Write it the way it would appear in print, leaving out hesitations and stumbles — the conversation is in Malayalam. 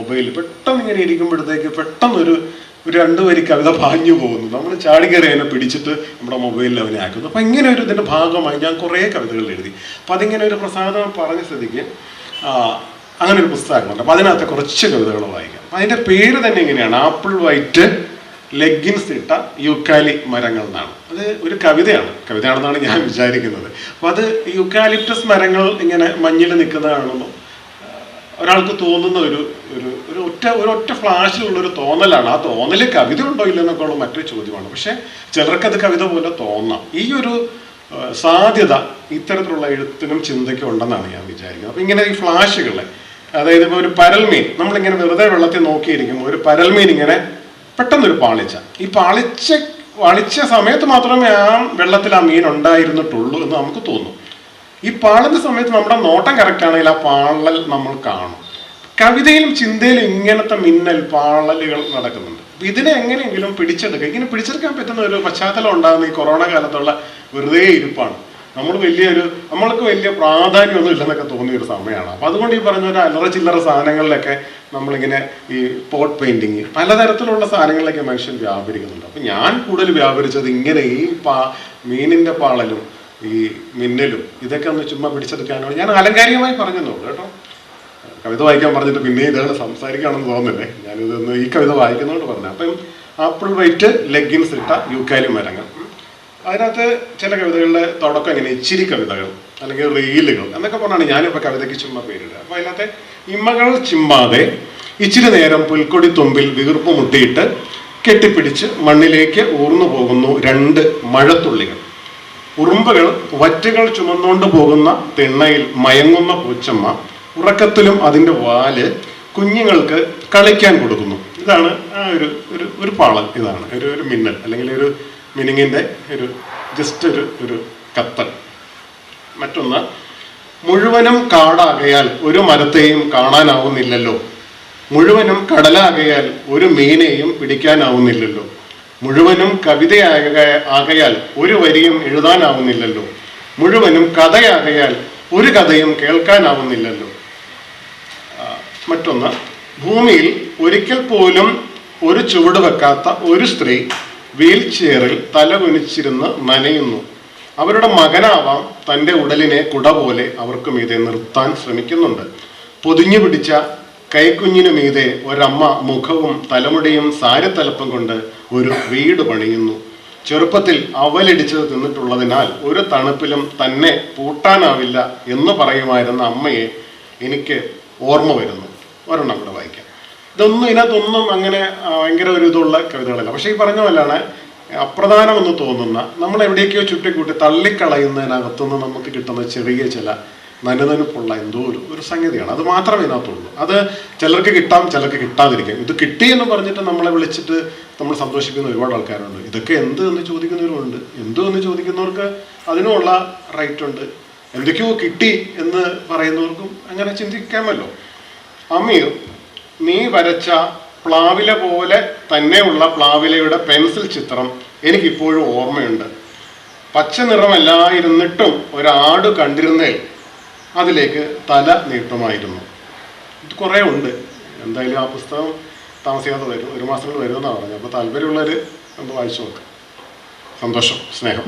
മൊബൈൽ പെട്ടെന്ന് ഇങ്ങനെ ഇരിക്കുമ്പോഴത്തേക്ക് പെട്ടെന്നൊരു രണ്ട് വരി കവിത പാഞ്ഞു പോകുന്നു. നമ്മൾ ചാടിക്കയറി അതിനെ പിടിച്ചിട്ട് നമ്മുടെ മൊബൈലിൽ അവനെ ആക്കുന്നു. അപ്പം ഇങ്ങനെ ഒരു ഇതിൻ്റെ ഭാഗമായി ഞാൻ കുറേ കവിതകൾ എഴുതി. അപ്പം അതിങ്ങനെ ഒരു പ്രസാദം പറഞ്ഞ സ്ഥിതിക്ക് അങ്ങനെ ഒരു പുസ്തകങ്ങളുണ്ട്. അപ്പം അതിനകത്ത് കുറച്ച് കവിതകൾ വായിക്കാം. അപ്പം അതിൻ്റെ പേര് തന്നെ ഇങ്ങനെയാണ്, ആപ്പിൾ വൈറ്റ് ലെഗിൻസ് ഇട്ട യൂക്കാലി മരങ്ങൾ എന്നാണ്. അത് ഒരു കവിതയാണെന്നാണ് ഞാൻ വിചാരിക്കുന്നത്. അപ്പോൾ അത് യൂക്കാലിപ്റ്റസ് മരങ്ങൾ ഇങ്ങനെ മഞ്ഞിൽ നിൽക്കുന്നത് കാണുമ്പോൾ ഒരാൾക്ക് തോന്നുന്ന ഒരൊറ്റ ഫ്ലാഷിലുള്ളൊരു തോന്നലാണ്. ആ തോന്നൽ കവിത ഉണ്ടോ ഇല്ലെന്നൊക്കെ ഉള്ള മറ്റൊരു ചോദ്യമാണ്. പക്ഷെ ചിലർക്കത് കവിത പോലെ തോന്നാം. ഈ ഒരു സാധ്യത ഇത്തരത്തിലുള്ള എഴുത്തിനും ചിന്തയ്ക്കും ഉണ്ടെന്നാണ് ഞാൻ വിചാരിക്കുന്നത്. അപ്പം ഇങ്ങനെ ഈ ഫ്ലാഷുകളെ, അതായത് ഇപ്പോൾ ഒരു പരൽമീൻ നമ്മളിങ്ങനെ വെറുതെ വെള്ളത്തിൽ നോക്കിയിരിക്കുമ്പോൾ ഒരു പരൽമീൻ ഇങ്ങനെ പെട്ടെന്നൊരു ഈ പാളിച്ച സമയത്ത് മാത്രമേ ആ വെള്ളത്തിൽ ആ മീൻ ഉണ്ടായിരുന്നിട്ടുള്ളൂ എന്ന് നമുക്ക് തോന്നും. ഈ പാളുന്ന സമയത്ത് നമ്മുടെ നോട്ടം കറക്റ്റ് ആണെങ്കിൽ ആ പാളൽ നമ്മൾ കാണും. കവിതയിലും ചിന്തയിലും ഇങ്ങനത്തെ പാളലുകൾ നടക്കുന്നുണ്ട്. ഇതിനെ എങ്ങനെയെങ്കിലും പിടിച്ചെടുക്കുക, ഇങ്ങനെ പിടിച്ചെടുക്കാൻ പറ്റുന്ന ഒരു പശ്ചാത്തലം ഉണ്ടാകുന്ന ഈ കൊറോണ കാലത്തുള്ള വെറുതെ ഇരിപ്പാണ്. നമ്മൾക്ക് വലിയ പ്രാധാന്യമൊന്നും ഇല്ലെന്നൊക്കെ തോന്നിയ ഒരു സമയമാണ്. അപ്പം അതുകൊണ്ട് ഈ പറഞ്ഞ ഒരു അല്ലറ ചില്ലറ സാധനങ്ങളിലൊക്കെ നമ്മളിങ്ങനെ ഈ പോട്ട് പെയിന്റിങ് പലതരത്തിലുള്ള സാധനങ്ങളിലൊക്കെ മനുഷ്യൻ വ്യാപരിക്കുന്നുണ്ട്. അപ്പം ഞാൻ കൂടുതൽ വ്യാപരിച്ചത് ഇങ്ങനെ ഈ മീനിൻ്റെ പാളലും ഈ മിന്നലും ഇതൊക്കെ ഒന്ന് ചുമ്മാ പിടിച്ചെടുക്കാനാണ്. ഞാൻ ആലങ്കാരികമായി പറഞ്ഞെന്നുള്ളൂ കേട്ടോ. കവിത വായിക്കാൻ പറഞ്ഞിട്ട് പിന്നെ ഇതാണ് സംസാരിക്കുകയാണെന്ന് തോന്നുന്നില്ലേ. ഞാനിതൊന്ന് ഈ കവിത വായിക്കുന്നതുകൊണ്ട് പറഞ്ഞു. അപ്പം ആപ്പിൾ വൈറ്റ് ലെഗിൻസ് ഇട്ട യൂക്കാലി മരങ്ങൾ. അതിനകത്ത് ചില കവിതകളുടെ തുടക്കം ഇങ്ങനെ ഇച്ചിരി കവിതകൾ അല്ലെങ്കിൽ റീലുകൾ എന്നൊക്കെ പറഞ്ഞാണ് ഞാനിപ്പോൾ കവിതയ്ക്ക് ചുമ്മാ പേരിടുക. അപ്പോൾ അതിനകത്ത് ഇമ്മകൾ ചിമ്മാതെ ഇച്ചിരി നേരം പുൽക്കൊടി തുമ്പിൽ വീർപ്പ് മുട്ടിയിട്ട് കെട്ടിപ്പിടിച്ച് മണ്ണിലേക്ക് ഊർന്നു പോകുന്നു 2 മഴത്തുള്ളികൾ. ഉറുമ്പുകൾ വറ്റുകൾ ചുമന്നുകൊണ്ട് പോകുന്ന തിണ്ണയിൽ മയങ്ങുന്ന പൂച്ചമ്മ ഉറക്കത്തിലും അതിൻ്റെ വാല് കുഞ്ഞുങ്ങൾക്ക് കളിക്കാൻ കൊടുക്കുന്നു. ഇതാണ് ആ ഒരു പാളൽ. ഇതാണ് ഒരു മിന്നൽ അല്ലെങ്കിൽ ഒരു മിനിങ്ങിൻ്റെ ജസ്റ്റ് ഒരു കത്തൽ. മറ്റൊന്ന്, മുഴുവനും കാടാകയാൽ ഒരു മരത്തെയും കാണാനാവുന്നില്ലല്ലോ, മുഴുവനും കടലാകയാൽ ഒരു മീനെയും പിടിക്കാനാവുന്നില്ലല്ലോ, മുഴുവനും കവിതയാകയാൽ ഒരു വരിയും എഴുതാനാവുന്നില്ലല്ലോ, മുഴുവനും കഥയാകയാൽ ഒരു കഥയും കേൾക്കാനാവുന്നില്ലല്ലോ. മറ്റൊന്ന്, ഭൂമിയിൽ ഒരിക്കൽ പോലും ഒരു ചുവട് വെക്കാത്ത ഒരു സ്ത്രീ വീൽ ചെയറിൽ തല കുനിച്ചിരുന്ന് നനയുന്നു. അവരുടെ മകനാവാം തൻ്റെ ഉടലിനെ കുട പോലെ അവർക്ക് മീതെ നിർത്താൻ ശ്രമിക്കുന്നുണ്ട്. പൊതിഞ്ഞു പിടിച്ച കൈക്കുഞ്ഞിനു മീതെ ഒരമ്മ മുഖവും തലമുടിയും സാരിത്തലപ്പും കൊണ്ട് ഒരു വീട് പണിയുന്നു. ചെറുപ്പത്തിൽ അവലിടിച്ചത് തിന്നിട്ടുള്ളതിനാൽ ഒരു തണുപ്പിലും തന്നെ പൂട്ടാനാവില്ല എന്ന് പറയുമായിരുന്ന അമ്മയെ എനിക്ക് ഓർമ്മ വരുന്നു. ഒരെണ്ണം കൂടെ വായിക്കാം. ഇതിനകത്തൊന്നും അങ്ങനെ ഭയങ്കര ഒരു ഇതുള്ള കവിതകളല്ല. പക്ഷെ ഈ പറഞ്ഞ പോലെയാണ് അപ്രധാനമെന്ന് തോന്നുന്ന, നമ്മളെവിടേക്കോ ചുറ്റിക്കൂട്ടി തള്ളിക്കളയുന്നതിനകത്തുനിന്ന് നമുക്ക് കിട്ടുന്ന ചെറിയ ചില നനുനനുപ്പുള്ള എന്തോ ഒരു സംഗതിയാണ്. അത് മാത്രമേ ഇതിനകത്തുള്ളൂ. അത് ചിലർക്ക് കിട്ടാം, ചിലർക്ക് കിട്ടാതിരിക്കാം. ഇത് കിട്ടിയെന്ന് പറഞ്ഞിട്ട് നമ്മളെ വിളിച്ചിട്ട് നമ്മൾ സന്തോഷിക്കുന്ന ഒരുപാട് ആൾക്കാരുണ്ട്. ഇതൊക്കെ എന്ത് എന്ന് ചോദിക്കുന്നവരുമുണ്ട്. എന്ന് ചോദിക്കുന്നവർക്ക് അതിനുള്ള റൈറ്റ് ഉണ്ട്. എന്തൊക്കെയോ കിട്ടി എന്ന് പറയുന്നവർക്കും അങ്ങനെ ചിന്തിക്കാമല്ലോ. അമീർ, നീ വരച്ച പ്ലാവില പോലെ തന്നെയുള്ള പ്ലാവിലയുടെ പെൻസിൽ ചിത്രം എനിക്കിപ്പോഴും ഓർമ്മയുണ്ട്. പച്ച നിറമല്ലായിരുന്നിട്ടും ഒരാട് കണ്ടിരുന്നേ അതിലേക്ക് തല നീട്ടുമായിരുന്നു. ഇത് കുറേ ഉണ്ട്. എന്തായാലും ആ പുസ്തകം താമസിക്കാതെ വരും, 1 മാസം കൊണ്ട് വരുമെന്നാണ് പറഞ്ഞത്. അപ്പോൾ താല്പര്യമുള്ളവർ ഒന്ന് വായിച്ചു നോക്കാം. സന്തോഷം, സ്നേഹം.